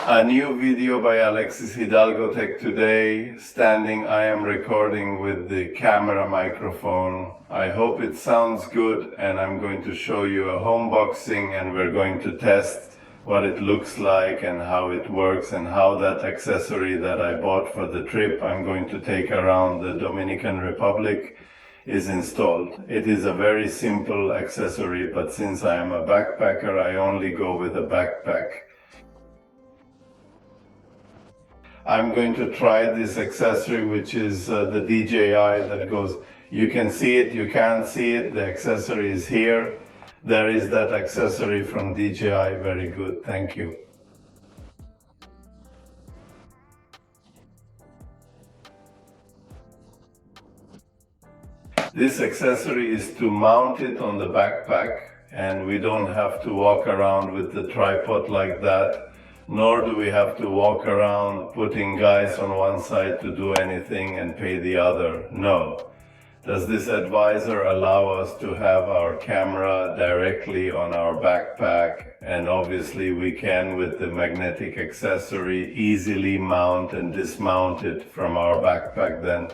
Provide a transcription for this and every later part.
A new video by Alexis Hidalgo Tech today. Standing, I am recording with the camera microphone. I hope it sounds good, and I'm going to show you a homeboxing, and we're going to test what it looks like and how it works and how that accessory that I bought for the trip I'm going to take around the Dominican Republic is installed. It is a very simple accessory, but since I am a backpacker, I only go with a backpack. I'm going to try this accessory, which is the DJI that goes, you can see it, you can't see it, the accessory is here. There is that accessory from DJI, very good, thank you. This accessory is to mount it on the backpack, and we don't have to walk around with the tripod like that, nor do we have to walk around putting guys on one side to do anything and pay the other. No. Does this advisor allow us to have our camera directly on our backpack? And obviously we can, with the magnetic accessory, easily mount and dismount it from our backpack then.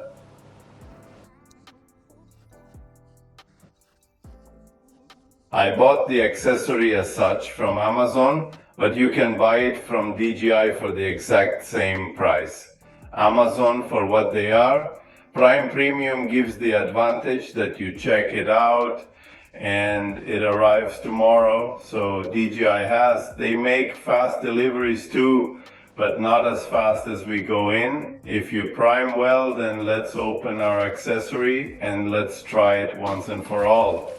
I bought the accessory as such from Amazon, but you can buy it from DJI for the exact same price. Amazon for what they are. Prime Premium gives the advantage that you check it out and it arrives tomorrow. So DJI they make fast deliveries too, but not as fast as we go in. If you prime well, then let's open our accessory and let's try it once and for all.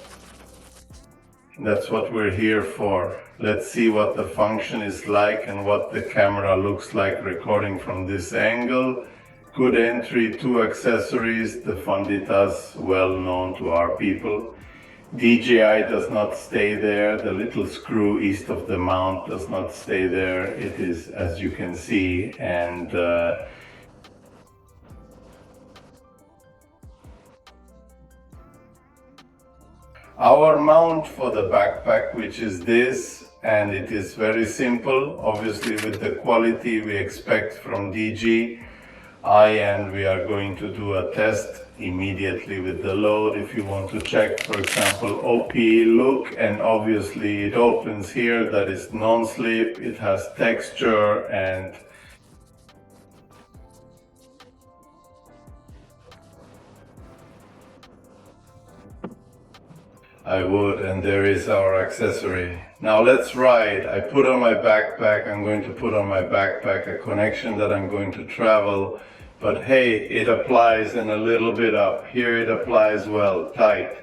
That's what we're here for. Let's see what the function is like and what the camera looks like recording from this angle. Good entry, 2 accessories, the Fonditas, well known to our people. DJI does not stay there. The little screw east of the mount does not stay there. It is, as you can see, and our mount for the backpack, which is this, and it is very simple, obviously with the quality we expect from DJI, and we are going to do a test immediately with the load. If you want to check, for example, OP look, and obviously it opens here, that is non-slip, it has texture, and I would, and there is our accessory. Now let's ride. I put on my backpack, I'm going to put on my backpack a connection that I'm going to travel, but hey, it applies and a little bit up. Here it applies well, tight.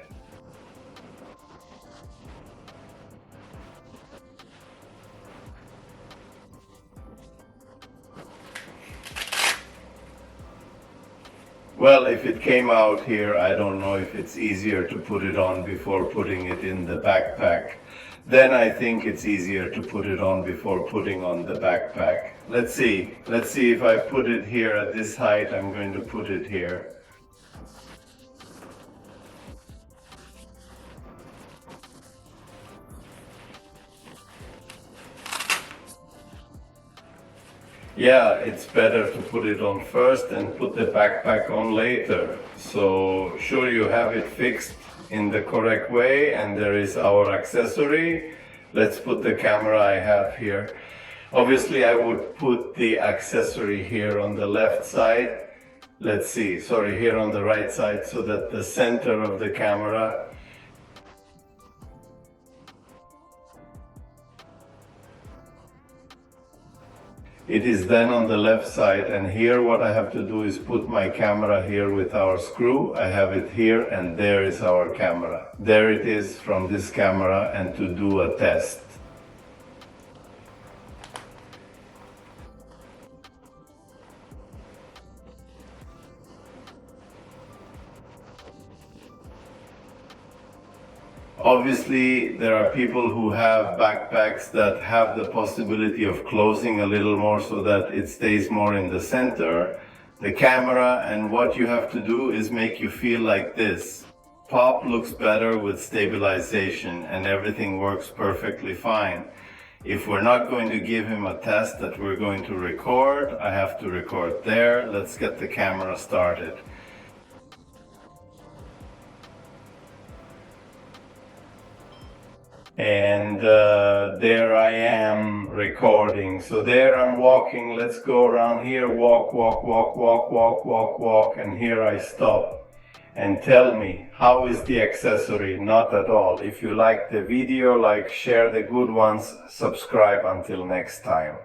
Well, if it came out here, I don't know if it's easier to put it on before putting it in the backpack. Then I think it's easier to put it on before putting on the backpack. Let's see if I put it here at this height. I'm going to put it here. Yeah, it's better to put it on first and put the backpack on later. So sure, you have it fixed in the correct way, and there is our accessory. Let's put the camera I have here. Obviously I would put the accessory here on the left side. Let's see, sorry, here on the right side, so that the center of the camera it is then on the left side, and here what I have to do is put my camera here with our screw. I have it here, and there is our camera. There it is from this camera, and to do a test. Obviously, there are people who have backpacks that have the possibility of closing a little more so that it stays more in the center. The camera, and what you have to do is make you feel like this. Pop looks better with stabilization and everything works perfectly fine. If we're not going to give him a test that we're going to record, I have to record there. Let's get the camera started. And there I am recording. So there I'm walking. Let's go around here. Walk, walk, walk, walk, walk, walk, walk. And here I stop. And tell me, how is the accessory? Not at all. If you like the video, like, share the good ones, subscribe. Until next time.